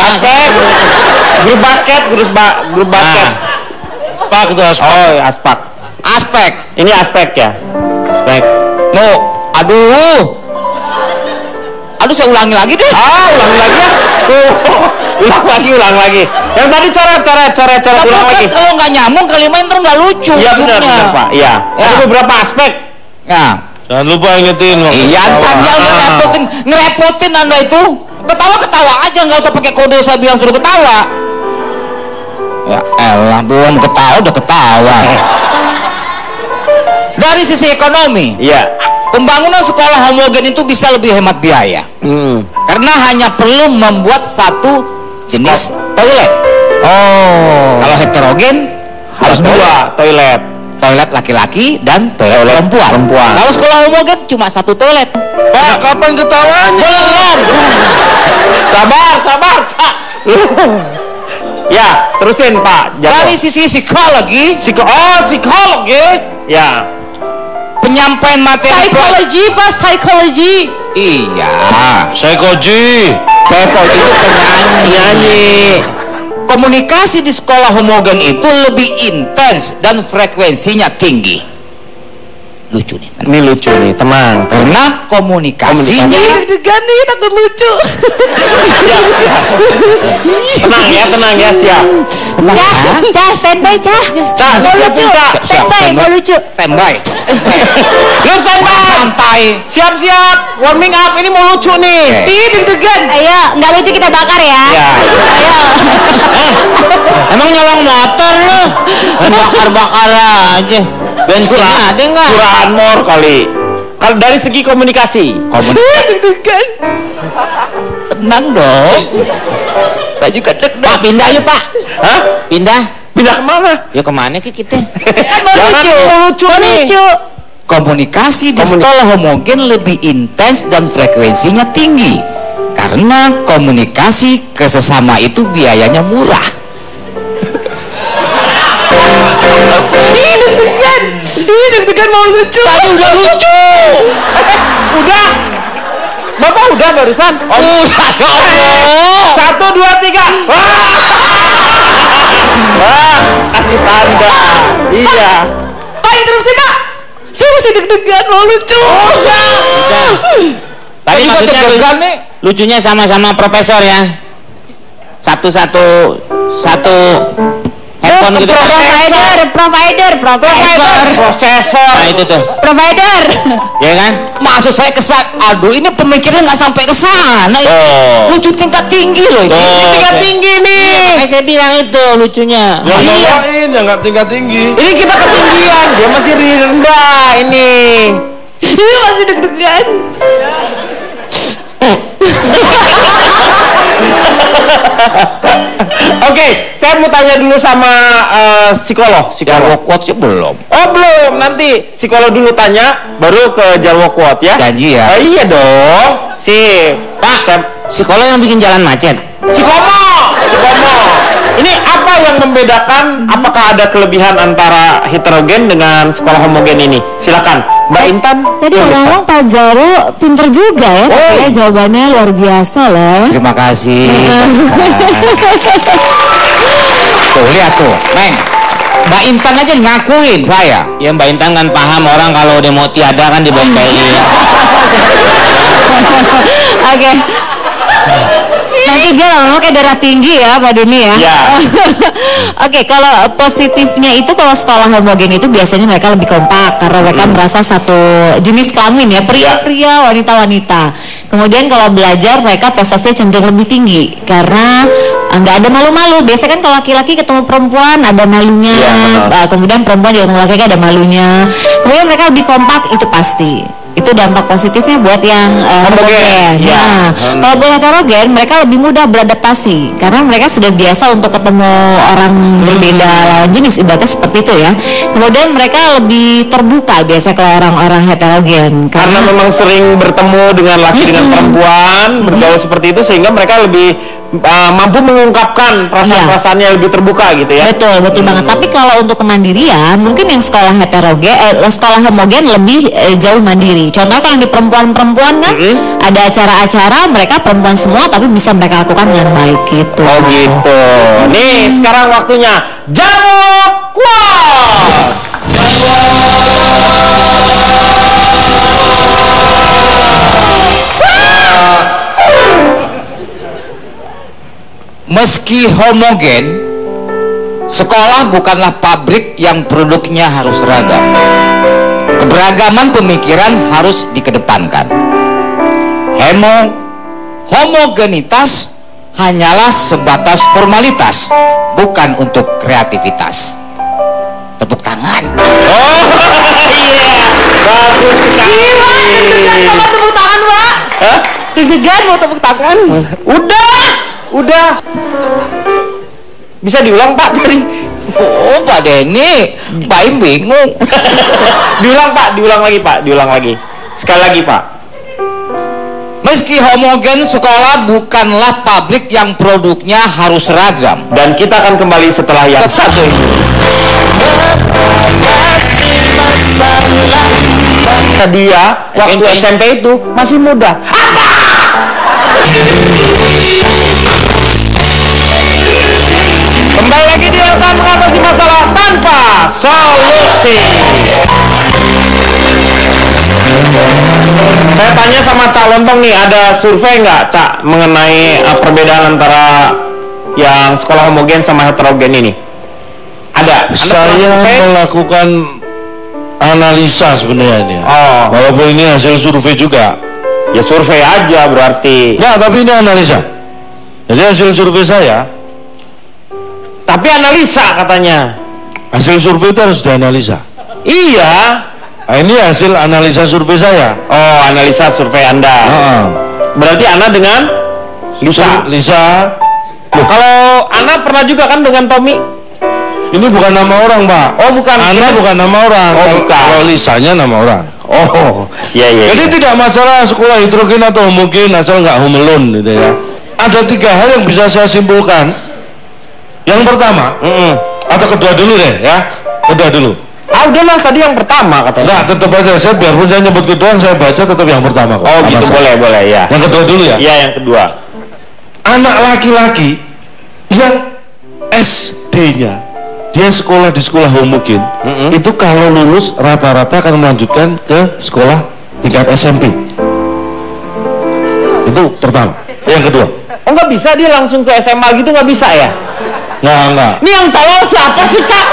Grup basket. Aspak itu aspak. Oh, ya, aspek. Ini aspek ya. Aspek. No, aduh, saya ulangi lagi deh. Ulangi lagi ya. Ulang lagi. Yang tadi coret ulang lagi. Kalau nggak nyambung kalimat ntar nggak lucu. Iya benar Pak. Iya. Ada beberapa aspek. Ya. Jangan lupa ingetin waktu Iya, ketawa. ngerepotin Anda itu. Ketawa aja, nggak usah pakai kode saya bilang suruh ketawa. Ya elah, belum ketawa udah ketawa. Dari sisi ekonomi, pembangunan sekolah homogen itu bisa lebih hemat biaya. Karena hanya perlu membuat satu jenis toilet. Kalau heterogen harus 2 toilet. Toilet laki-laki dan toilet perempuan. Kalau sekolah homogen cuma 1 toilet. Pak, kapan ketawanya? Belum. Sabar, Cak. Ya, terusin Pak. Dari sisi psikologi. Psikologi. Ya. Penyampaian materi. Psikologi. Iya. Psikologi itu penyanyi. Komunikasi di sekolah homogen itu lebih intens dan frekuensinya tinggi. lucu nih. Ini lucu nih, tenang. Karena komunikasinya Deg-degan nih, takut lucu. Tenang ya, siap. Cah, standby, Cah. Mau lucu, standby, mau lucu. Standby. Lu standby. Santai. Siap-siap, warming up, ini mau lucu nih. Ih, deg-degan. Ayo, nggak lucu kita bakar ya. Ya. Ayo. Emang nyolong motor lu? Bakar-bakar aja. Bensinnya ada nggak? Curahan mor kali. Kalau dari segi komunikasi. Deg-degan. Tenang dong. Saya juga deg-deg. Pak, pindah yuk Pak. Hah? Pindah. Pindah kemana? Ya kemana ke kita? Kan mau Jangan, lucu. mau lucu Mau nih. lucu. Komunikasi di sekolah homogen lebih intens dan frekuensinya tinggi. Karena komunikasi ke sesama itu biayanya murah. Ih, deg-degan. Ih, deg-degan mau lucu. Tadi udah lucu. Udah. Bapak udah barusan. Udah dong. 1, 2, 3. Wah, kasih tanda. Iya. Pak, interupsi, Pak. Saya masih deg-degan mau lucu. Tadi juga maksudnya deg-degan nih. lucunya sama-sama profesor ya. Satu handphone gitu. Provider. Prosesor. Nah itu tuh. Provider. Ya kan? Maksud saya aduh ini pemikirannya nggak sampai ke sana. Oh. Lucu tingkat tinggi loh ini. Ini tingkat tinggi nih. Makanya saya bilang itu lucunya. Yang bawain yang nggak tingkat tinggi. Ini kita ketinggian, dia masih rendah ini. Ini masih deg-degan. Oke, saya mau tanya dulu sama psikolog. Jarwo quote sih belum. Oh belum, nanti psikolog dulu tanya, baru ke Jarwo quote ya. Janji ya. Iya dong. Sip. Pak, Psikolog yang bikin jalan macet. Psikomo. Ini apa yang membedakan? Apakah ada kelebihan antara heterogen dengan sekolah homogen ini? Silakan, Mbak Intan. Tadi orang-orang Pak Jaro pinter juga ya, tapi ya jawabannya luar biasa loh. Terima kasih. Tuh lihat tuh, Neng. Mbak Intan aja ngakuin saya. Ya Mbak Intan kan paham orang kalau udah mau tiada kan dibongkain. Oke. Nanti dia kayak darah tinggi ya Pak Dini ya. Ya. Oke, kalau positifnya itu kalau sekolah homogen itu biasanya mereka lebih kompak karena mereka merasa satu jenis kelamin ya, pria-pria, wanita-wanita. Kemudian kalau belajar mereka prestasinya cenderung lebih tinggi karena nggak ada malu-malu. Biasanya kan kalau laki-laki ketemu perempuan ada malunya, kemudian perempuan juga ketemu laki-laki ada malunya. Kemudian mereka lebih kompak itu pasti. Itu dampak positifnya buat yang homogen. Nah, kalau buat heterogen mereka lebih mudah beradaptasi karena mereka sudah biasa untuk ketemu orang berbeda lawan jenis, ibaratnya seperti itu ya. Kemudian mereka lebih terbuka biasa kalau orang-orang heterogen Karena memang sering bertemu dengan laki dengan perempuan, bergaul seperti itu sehingga mereka lebih mampu mengungkapkan perasaan-perasaannya lebih terbuka gitu ya. Betul banget. Tapi kalau untuk kemandirian, mungkin yang sekolah heterogen, sekolah homogen lebih jauh mandiri. Contohnya kalau yang di perempuan-perempuan kan ada acara-acara mereka perempuan semua tapi bisa mereka lakukan dengan baik gitu. Oh gitu. Nih sekarang waktunya Jarwo Quote. Meski homogen, sekolah bukanlah pabrik yang produknya harus ragam. Keberagaman pemikiran harus dikedepankan. Homogenitas hanyalah sebatas formalitas, bukan untuk kreativitas. Tepuk tangan. Oh iya, bagus sekali. Deg-degan sama tepuk tangan, Pak. Hah? Deg-degan mau tepuk tangan. Udah. Bisa diulang Pak tadi? Oh Pak Denny, Pak Im bingung. Diulang Pak, diulang lagi. Sekali lagi Pak. Meski homogen, sekolah bukanlah pabrik yang produknya harus seragam. Dan kita akan kembali setelah yang satu ini. Dia waktu SMP itu masih muda. Kembali lagi di Elkan mengatasi masalah tanpa solusi. Tontong nih, ada survei nggak, Cak, mengenai perbedaan antara yang sekolah homogen sama heterogen ini? Ada. Saya melakukan analisa sebenarnya ini. Oh. Walaupun ini hasil survei juga. Ya survei aja berarti. Ya, tapi ini analisa. Jadi hasil survei saya. Tapi analisa katanya. Hasil survei itu harus dianalisa. Iya. Nah, ini hasil analisa survei saya. Oh, analisa survei Anda. Berarti Ana dengan Lisa. Lisa. Kalau Ana pernah juga kan dengan Tommy? Ini bukan nama orang, Pak. Oh, bukan. Ana bukan nama orang. Oh, bukan. Kalau Lisanya nama orang. Oh, iya iya. Jadi tidak masalah sekolah heterogen atau homogen asal nggak home alone gitu ya. Ada 3 hal yang bisa saya simpulkan. Yang pertama, atau kedua dulu deh ya. Kedua dulu. Ah udahlah, tadi yang pertama katanya. Enggak, tetap aja saya biarpun saya nyebut kedua, saya baca tetap yang pertama kok. Oh gitu, boleh ya. Yang kedua dulu ya. Iya, yang kedua. Anak laki-laki yang SD-nya dia sekolah di sekolah homogen, itu kalau lulus rata-rata akan melanjutkan ke sekolah tingkat SMP. Itu pertama. Yang kedua. Oh nggak bisa dia langsung ke SMA gitu, nggak bisa ya? Nggak. Ini yang tolol siapa sih, Cak?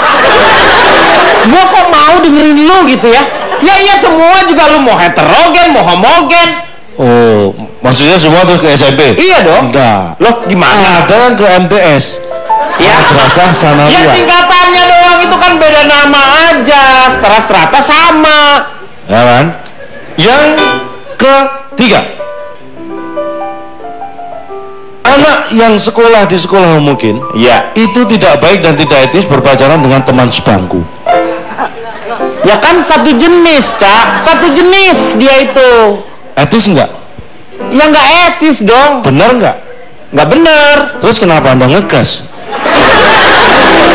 Gua kok mau dengerin lu gitu ya? Ya iya, semua juga lu mau heterogen, mau homogen. Oh, maksudnya semua terus ke SMP? Iya dong. Enggak. Loh gimana? Ada yang ke MTS. Ya. Madrasah Sanawiyah. Ya tingkatannya doang itu kan beda nama aja, strata sama. Ya kan? Yang ketiga, anak yang sekolah di sekolah homogen, ya, itu tidak baik dan tidak etis berpacaran dengan teman sebangku. Ya kan satu jenis, Cak. Satu jenis dia itu. Etis enggak? Ya nggak etis dong. Benar enggak? Nggak benar. Terus kenapa Anda ngegas?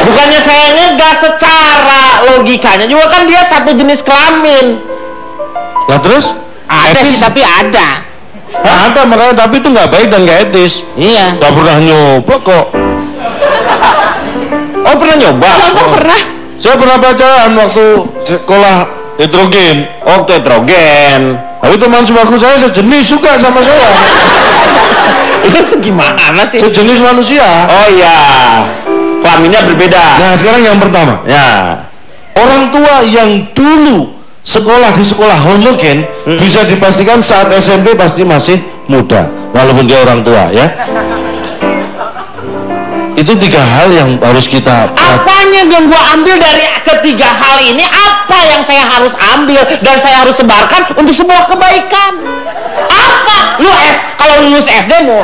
Bukannya saya ngegas, secara logikanya juga kan dia satu jenis kelamin. Lah terus? Ada etis? sih, tapi ada. Ada, makanya tapi itu nggak baik dan nggak etis. Iya. Nggak pernah nyoba kok. Oh pernah nyoba? Pernah. Saya pernah pacaran waktu sekolah heterogen. Waktu heterogen. Tapi teman sebangku saya sejenis juga sama saya. Itu gimana sih? Sejenis manusia. Oh iya, kelaminnya berbeda. Nah sekarang yang pertama. Ya. Orang tua yang dulu sekolah di sekolah homogen bisa dipastikan saat SMP pasti masih muda, walaupun dia orang tua ya. Itu 3 hal yang harus kita. Apanya yang gua ambil dari ketiga hal ini? Apa yang saya harus ambil dan saya harus sebarkan untuk sebuah kebaikan? Apa? Kalau lulus SD mau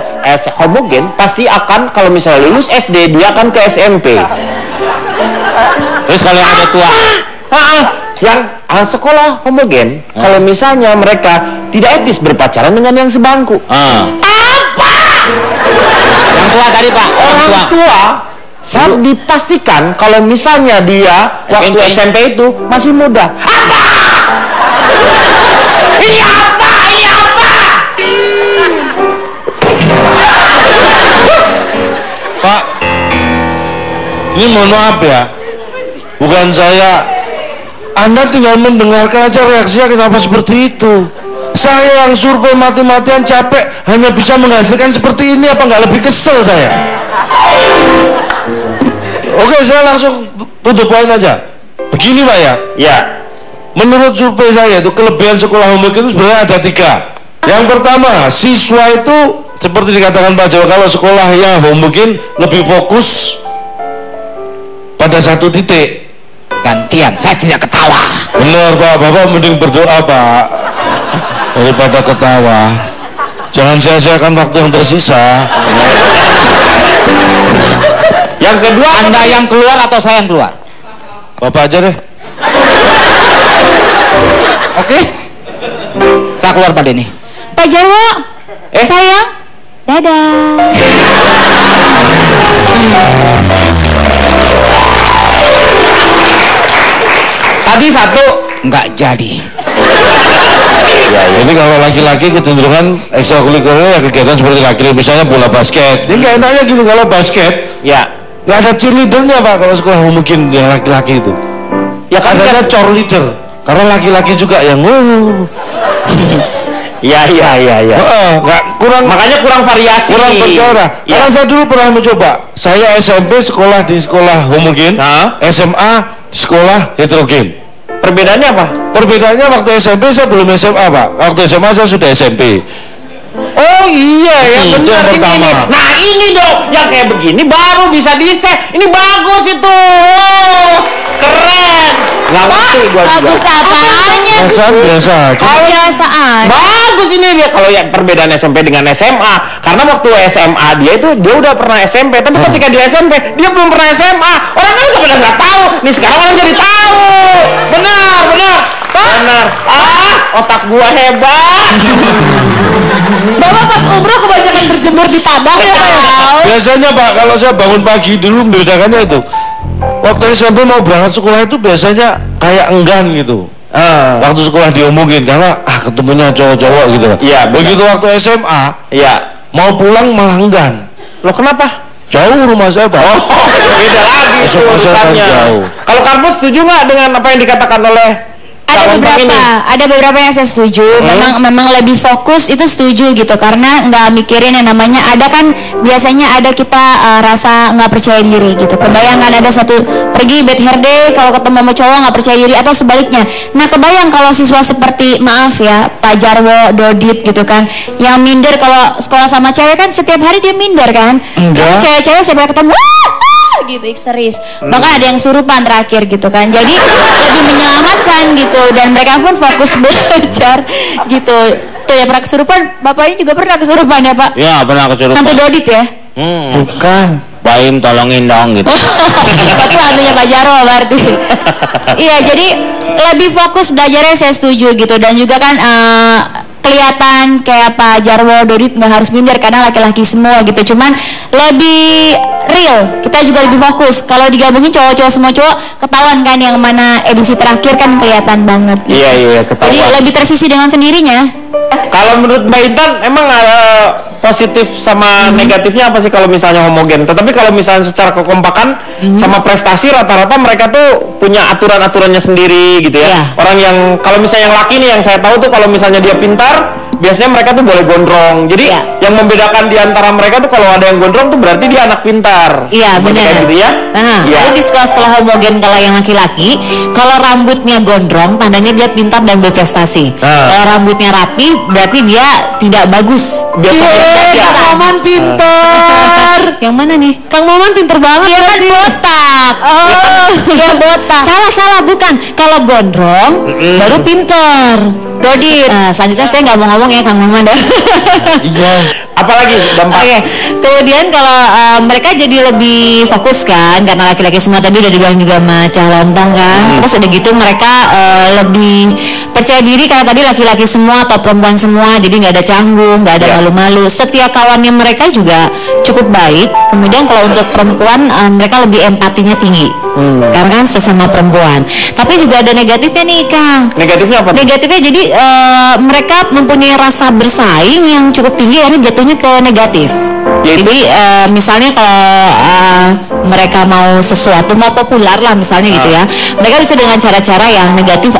homogen pasti akan, kalau misalnya lulus SD dia akan ke SMP. Terus kalau yang ada tua, yang sekolah homogen, kalau misalnya mereka tidak etis berpacaran dengan yang sebangku. Apa? yang tua tadi Pak, Orang tua saat dipastikan kalau misalnya dia waktu SMP itu masih muda. Apa? Ini apa? Ini apa? Pak, ini mohon maaf ya, bukan saya. Anda tinggal mendengarkan aja reaksinya kenapa seperti itu. Saya yang survei mati-matian capek hanya bisa menghasilkan seperti ini, apa nggak lebih kesel saya? Oke, saya langsung to the point aja. Begini Pak ya. Ya. Menurut survei saya itu kelebihan sekolah homogen itu sebenarnya ada 3. Yang pertama, siswa itu seperti dikatakan Pak Jawa, kalau sekolahnya homogen lebih fokus pada satu titik. gantian, saya tidak ketawa. Benar Pak, Bapak mending berdoa Pak daripada ketawa. Jangan sia-siakan waktu yang tersisa. Yang kedua, Anda yang keluar atau saya yang keluar? Bapak aja deh. Oke, saya keluar Pak Denny. Pak Jarwo, sayang, dadah. tadi satu Nggak jadi. Jadi kalau laki-laki kecenderungan ekstrakurikulernya ya kegiatan seperti laki, misalnya bola basket. Ini nggak enaknya gitu kalau basket. ya. Nggak ada cheerleadernya Pak kalau sekolah homogen yang laki-laki itu. Ya kan Adanya cheerleader. Karena laki-laki juga yang Iya. Nggak kurang. Makanya kurang variasi. Kurang bergairah. Karena saya dulu pernah mencoba. Saya SMP sekolah di sekolah homogen, SMA sekolah heterogen. Perbedaannya apa? Perbedaannya waktu SMP saya belum SMA, Pak. Waktu SMA saya sudah SMP. Oh iya ya, benar yang pertama. ini. Nah ini dong, yang kayak begini baru bisa di-set. Ini bagus itu. Oh, keren. Nggak ngerti gua juga. Bagus apanya? Biasa aja. Kebiasaan. Bagus ini dia kalau ya perbedaan SMP dengan SMA. Karena waktu SMA dia udah pernah SMP, tapi ketika dia SMP dia belum pernah SMA. Orang kan nggak tahu. Nih sekarang orang jadi tahu. Benar. Otak gua hebat. Bapak pas umroh kebanyakan berjemur di Padang ya, Pak? Biasanya, Pak, kalau saya bangun pagi dulu membedakannya itu. Waktu SMP mau berangkat sekolah itu biasanya kayak enggan gitu. Waktu sekolah diomongin karena ketemunya cowok-cowok gitu. Iya. Begitu waktu SMA, mau pulang malah enggan. Loh kenapa? Jauh rumah saya, Pak. Beda lagi itu urusannya. Kalau Karpus setuju nggak dengan apa yang dikatakan oleh Ada beberapa yang saya setuju. Memang lebih fokus itu setuju gitu, karena nggak mikirin yang namanya biasanya ada kita rasa nggak percaya diri gitu. Kebayangkan ada satu pergi bad hair day, kalau ketemu sama cowok nggak percaya diri atau sebaliknya. Nah kebayang kalau siswa seperti maaf ya Pak Jarwo, Dodit gitu kan, yang minder kalau sekolah sama cewek kan setiap hari dia minder kan. Cewek-cewek saya ketemu gitu histeris, bahkan ada yang surupan terakhir gitu kan, jadi lebih menyelamatkan gitu, dan mereka pun fokus belajar gitu. Tuh ya, pernah kesurupan, bapaknya juga pernah kesurupan ya Pak? Ya pernah kesurupan. Tante Dodit ya? Bukan, Baim tolongin dong gitu. Itu hantunya Pak Jarwo berarti. Iya, jadi lebih fokus belajarnya saya setuju gitu, dan juga kan kelihatan kayak Pak Jarwo, Dodit nggak harus minder karena laki-laki semua gitu, cuman lebih real, kita juga lebih fokus. Kalau digabungin cowok-cowok semua cowok, ketahuan kan yang mana edisi terakhir kan kelihatan banget gitu. Iya ketahuan. Jadi lebih tersisi dengan sendirinya. Kalau menurut Mbak Intan emang positif sama negatifnya apa sih kalau misalnya homogen? Tetapi kalau misalnya secara kekompakan sama prestasi rata-rata mereka tuh punya aturan-aturannya sendiri gitu ya. Orang yang kalau misalnya yang laki nih yang saya tahu tuh kalau misalnya dia pintar, biasanya mereka tuh boleh gondrong. Jadi yang membedakan di antara mereka tuh kalau ada yang gondrong tuh berarti dia anak pintar. Iya benar. Gitu ya. Jadi di sekolah-sekolah homogen kalau yang laki-laki, kalau rambutnya gondrong tandanya dia pintar dan berprestasi. Kalau rambutnya rapi berarti dia tidak bagus. Kang Maman pintar. Yang mana nih? Kang Maman pintar banget. Dia kan botak. Dia botak. Salah bukan. Kalau gondrong baru pintar. Dodit. Selanjutnya saya nggak mau ngomong ya Kang Maman. Iya. Apalagi dampak? Kemudian kalau mereka jadi lebih fokus kan, karena laki-laki semua tadi udah dibilang juga macam lontong kan. Terus udah gitu mereka lebih percaya diri karena tadi laki-laki semua atau perempuan semua, jadi nggak ada canggung, nggak ada malu-malu. Setiap kawannya mereka juga cukup baik. Kemudian kalau untuk perempuan mereka lebih empatinya tinggi, karena kan sesama perempuan. Tapi juga ada negatifnya nih Kang. Negatifnya apa? Negatifnya jadi mereka mempunyai rasa bersaing yang cukup tinggi, karena jatuhnya ke negatif. Jadi misalnya kalau mereka mau sesuatu, mau populer lah misalnya gitu ya, mereka bisa dengan cara-cara yang negatif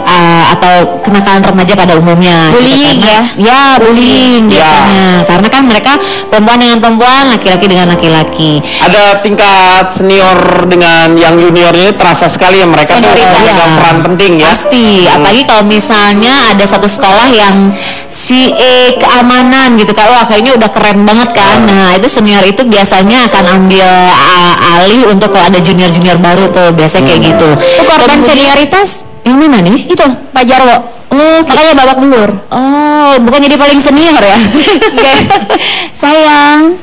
atau kenakalan remaja pada umumnya. Bullying gitu, ya bullying biasanya. Karena kan mereka perempuan dengan perempuan, laki-laki dengan laki-laki. Ada tingkat senior dengan yang juniornya terasa sekali ya, mereka memegang peran penting ya. Pasti, apalagi kalau misalnya ada satu sekolah yang si keamanan gitu kan, wah kayaknya udah keren banget kan. Nah itu senior itu biasanya akan ambil alih untuk kalau ada junior-junior baru tuh, biasanya kayak gitu. Itu korban senioritas yang mana nih? Itu Pak Jarwo. Makanya babak belur. Oh, bukan jadi paling senior ya? Sayang.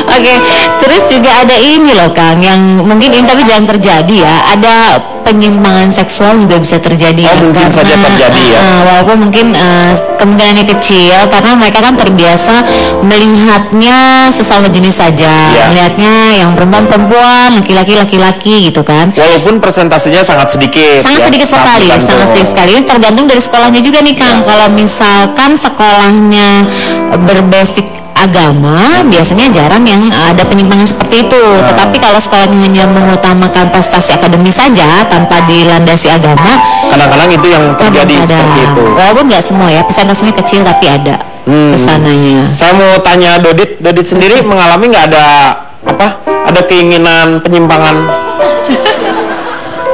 Oke, terus juga ada ini loh Kang, yang mungkin ini tapi jangan terjadi ya. Ada penyimpangan seksual juga bisa terjadi. Mungkin saja terjadi ya. Walaupun mungkin kemungkinannya kecil, karena mereka kan terbiasa melihatnya sesama jenis saja, melihatnya yang perempuan-perempuan, laki-laki gitu kan. Walaupun presentasinya sangat sedikit. Sangat sedikit sekali, sangat sedikit sekali. Ini tergantung dari sekolahnya juga nih Kang. Kalau misalkan sekolahnya berbasic agama biasanya jarang yang ada penyimpangan seperti itu. Tetapi kalau sekolahnya hanya mengutamakan prestasi akademis saja tanpa dilandasi agama, kadang-kadang itu yang terjadi seperti itu. Walaupun nggak semua ya, pesantrennya kecil tapi ada kesananya. Saya mau tanya Dodit sendiri mengalami nggak ada ada keinginan penyimpangan?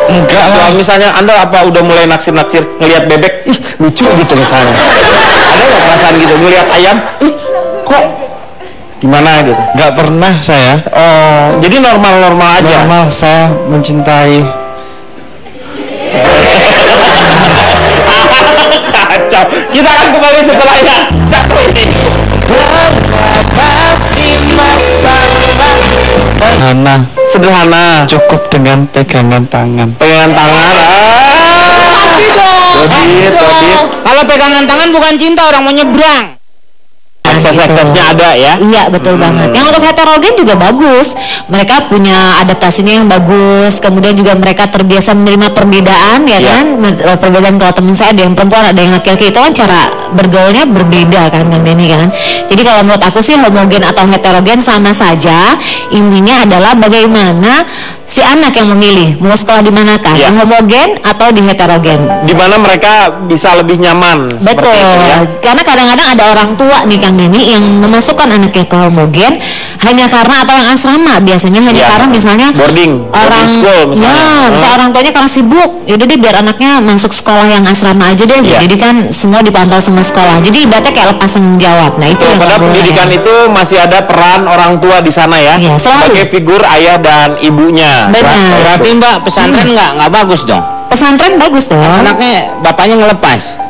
Enggak lah. Misalnya Anda udah mulai naksir-naksir ngelihat bebek, ih lucu gitu misalnya. Ada nggak perasaan gitu ngelihat ayam, ih kok gimana gitu? Nggak pernah saya. Oh, jadi normal-normal aja. Normal, saya mencintai. Kacau. Kita akan kembali setelah yang satu ini. Sederhana, cukup dengan pegangan tangan. Dodit. Kalau pegangan tangan bukan cinta, orang mau nyebrang. Akses-aksesnya ada ya? Iya betul banget. Yang untuk heterogen juga bagus. Mereka punya adaptasinya yang bagus. Kemudian juga mereka terbiasa menerima perbedaan, ya kan? Perbedaan kalau teman saya ada yang perempuan, ada yang laki-laki, itu kan cara bergaulnya berbeda kan, Kang Denny kan. Jadi kalau menurut aku sih homogen atau heterogen sama saja. Intinya adalah bagaimana si anak yang memilih mau sekolah di manakah, yang homogen atau di heterogen. Di mana mereka bisa lebih nyaman. Betul. Itu, ya? Karena kadang-kadang ada orang tua nih Kang Denny yang memasukkan anaknya ke homogen hanya karena atau yang asrama biasanya hanya karena misalnya boarding school misalnya. Misalnya orang tuanya karena sibuk, yaudah deh biar anaknya masuk sekolah yang asrama aja deh. Jadi kan semua dipantau sama sekolah. Jadi ibaratnya kayak lepas tanggung jawab. Nah itu yang pada pendidikan itu masih ada peran orang tua di sana ya, sebagai figur ayah dan ibunya. Berarti Mbak pesantren nggak bagus dong? Pesantren bagus dong. Anaknya bapaknya ngelepas.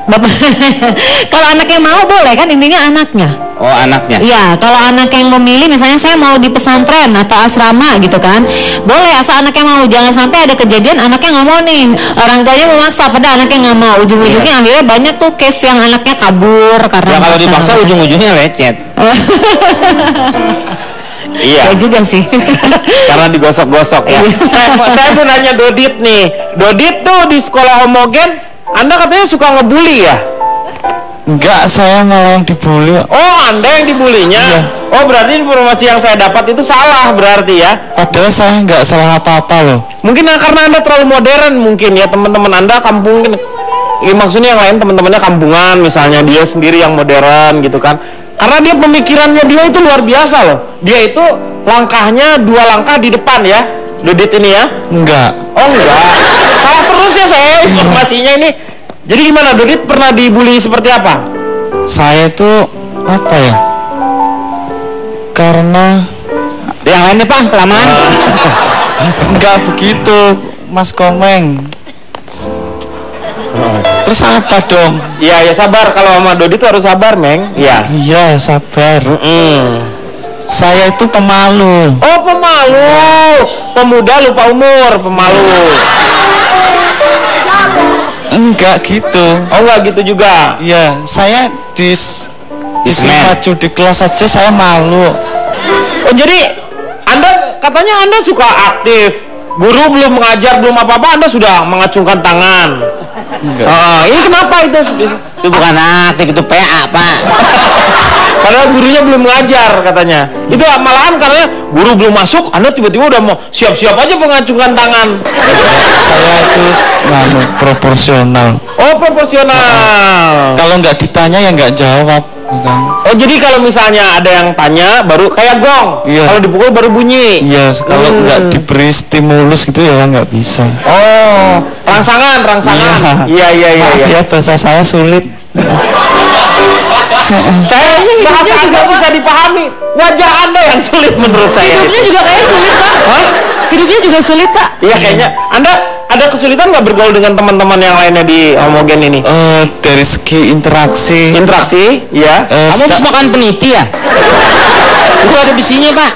Kalau anaknya mau boleh kan, intinya anaknya. Oh anaknya. Iya, kalau anak yang memilih misalnya saya mau di pesantren atau asrama gitu kan, boleh asal anaknya mau. Jangan sampai ada kejadian anaknya nggak mau nih, orang tuanya memaksa padahal anaknya nggak mau. Ujung-ujungnya akhirnya banyak tuh case yang anaknya kabur karena. Ya kalau dipaksa ujung-ujungnya lecet. Iya. Ya juga sih. Karena digosok-gosok ya. Saya mau nanya Dodit nih. Dodit tuh di sekolah homogen, Anda katanya suka ngebully ya? Enggak, saya malah yang dibully. Oh, Anda yang dibulinya? Oh, berarti informasi yang saya dapat itu salah berarti ya? Padahal saya nggak salah apa-apa loh. Mungkin karena Anda terlalu modern mungkin ya, teman-teman Anda kampung. Maksudnya yang lain teman-temannya kampungan misalnya, dia sendiri yang modern gitu kan. Karena dia pemikirannya dia itu luar biasa loh. Dia itu langkahnya 2 langkah di depan ya, Dodit ini ya? Enggak. Oh enggak. Salah terus ya saya informasinya ini. Jadi gimana, Dodit pernah dibully seperti apa? Saya itu apa ya? Karena yang lainnya Pak, kelamaan. Enggak begitu, Mas Komeng. Terus apa dong? Iya ya sabar, kalau sama Dodi tuh harus sabar, Meng. Iya. Iya sabar. Saya itu pemalu. Oh pemalu, pemuda lupa umur, pemalu. Enggak gitu. Oh enggak gitu juga. Iya, saya disuruh maju di kelas aja saya malu. Oh jadi Anda katanya Anda suka aktif. Guru belum mengajar, belum apa-apa, Anda sudah mengacungkan tangan. Enggak. Ini kenapa itu? Itu bukan aktif, itu PA Pak. Padahal gurunya belum mengajar katanya. Itu malahan karena guru belum masuk, Anda tiba-tiba udah mau siap-siap aja mengacungkan tangan. Saya itu proporsional. Oh proporsional. Kalau nggak ditanya ya nggak jawab. Bukan. Oh jadi kalau misalnya ada yang tanya baru kayak gong. Iya. Kalau dipukul baru bunyi. Iya. Kalau nggak diberi stimulus gitu ya nggak bisa. Oh rangsangan. Iya. Maaf ya bahasa saya sulit. Saya bahasa juga bisa dipahami. Wajah Anda yang sulit menurut saya. Hidupnya juga kayak sulit Pak. Hidupnya juga sulit Pak. Iya kayaknya. Anda ada kesulitan nggak bergaul dengan teman-teman yang lainnya di homogen ini? Dari segi interaksi. Ya. Kamu habis makan peniti ya? Itu ada besinya Pak.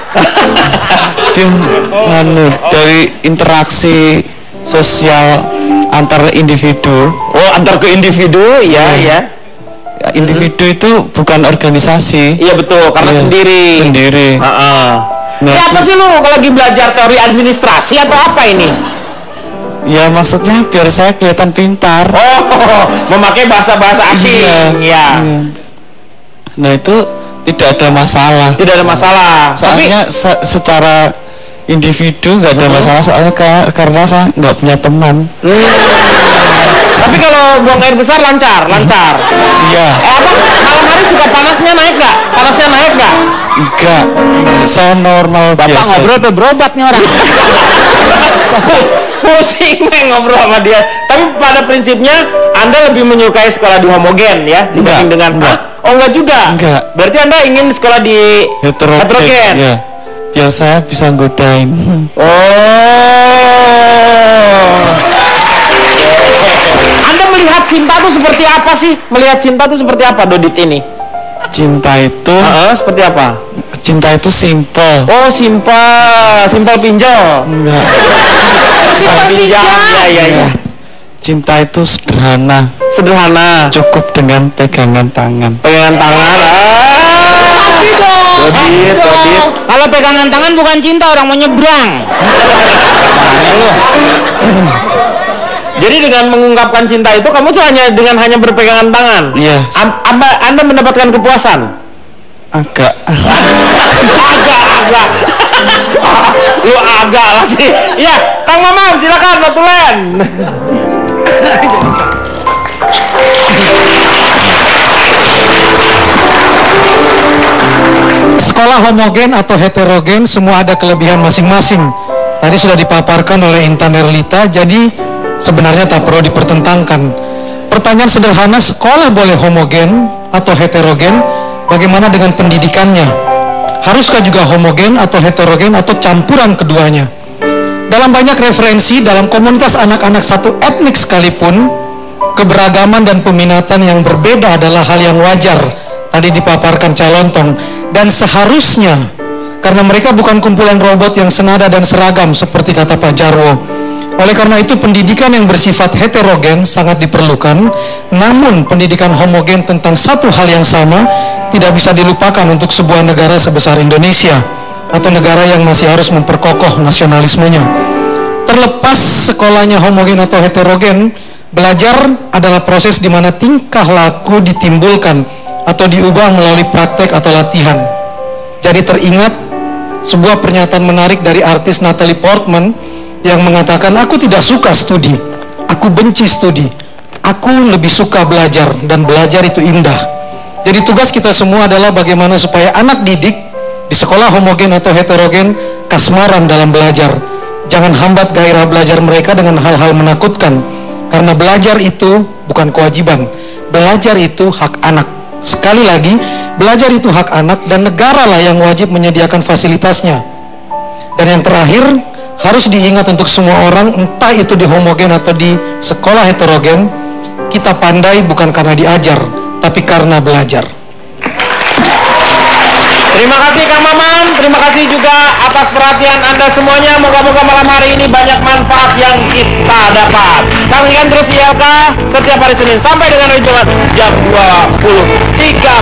Dari interaksi sosial antar individu. Oh antar ke individu, ya. Individu itu bukan organisasi. Iya betul, karena sendiri. Nah, apa sih lu lagi belajar teori administrasi atau apa ini? Ya maksudnya biar saya kelihatan pintar. Oh, memakai bahasa-bahasa asing. Iya. Ya. Nah itu tidak ada masalah. Tidak ada masalah. Soalnya secara individu nggak ada masalah, soalnya karena saya nggak punya teman. Tapi kalau buang air besar lancar. Iya. Apa malam hari suka panasnya naik nggak? Enggak. Saya normal Bapak biasa. ngobrol apa berobat nih orang? Pusing ngobrol sama dia. Tapi pada prinsipnya Anda lebih menyukai sekolah di homogen ya dibanding dengan Oh enggak juga. Enggak. Berarti Anda ingin sekolah di heterogen. Ya. Biar saya bisa nggodain. Anda melihat cinta itu seperti apa sih? Melihat cinta itu seperti apa, Dodit ini? Cinta itu seperti apa? Cinta itu simple. Oh, simpel pinjol. Enggak. Simpel pinjam. Iya. Cinta itu sederhana. Cukup dengan pegangan tangan. Dodit. Kalau pegangan tangan bukan cinta, orang mau nyebrang. Jadi dengan mengungkapkan cinta itu kamu tuh hanya berpegangan tangan. Iya. Anda mendapatkan kepuasan? Agak. Lu agak lagi. Iya, Kang Maman silakan notulen. Sekolah homogen atau heterogen semua ada kelebihan masing-masing. Tadi sudah dipaparkan oleh Intan Erlita, jadi sebenarnya tak perlu dipertentangkan. Pertanyaan sederhana, sekolah boleh homogen atau heterogen? Bagaimana dengan pendidikannya? Haruskah juga homogen atau heterogen atau campuran keduanya? Dalam banyak referensi, dalam komunitas anak-anak satu etnik sekalipun, keberagaman dan peminatan yang berbeda adalah hal yang wajar. Tadi dipaparkan Calontong, dan seharusnya, karena mereka bukan kumpulan robot yang senada dan seragam seperti kata Pak Jarwo. Oleh karena itu pendidikan yang bersifat heterogen sangat diperlukan, namun pendidikan homogen tentang satu hal yang sama tidak bisa dilupakan untuk sebuah negara sebesar Indonesia atau negara yang masih harus memperkokoh nasionalismenya. Terlepas sekolahnya homogen atau heterogen, belajar adalah proses di mana tingkah laku ditimbulkan atau diubah melalui praktek atau latihan. Jadi teringat sebuah pernyataan menarik dari artis Natalie Portman yang mengatakan, aku tidak suka studi, aku benci studi, aku lebih suka belajar, dan belajar itu indah. Jadi tugas kita semua adalah bagaimana supaya anak didik di sekolah homogen atau heterogen kasmaran dalam belajar. Jangan hambat gairah belajar mereka dengan hal-hal menakutkan, karena belajar itu bukan kewajiban, belajar itu hak anak. Sekali lagi, belajar itu hak anak dan negara lah yang wajib menyediakan fasilitasnya. Dan yang terakhir, harus diingat untuk semua orang, entah itu di homogen atau di sekolah heterogen, kita pandai bukan karena diajar, tapi karena belajar. Terima kasih Kang Maman, terima kasih juga atas perhatian Anda semuanya. Moga-moga malam hari ini banyak manfaat yang kita dapat. Saksikan terus ILK setiap hari Senin sampai dengan hari Jumat jam 20.30.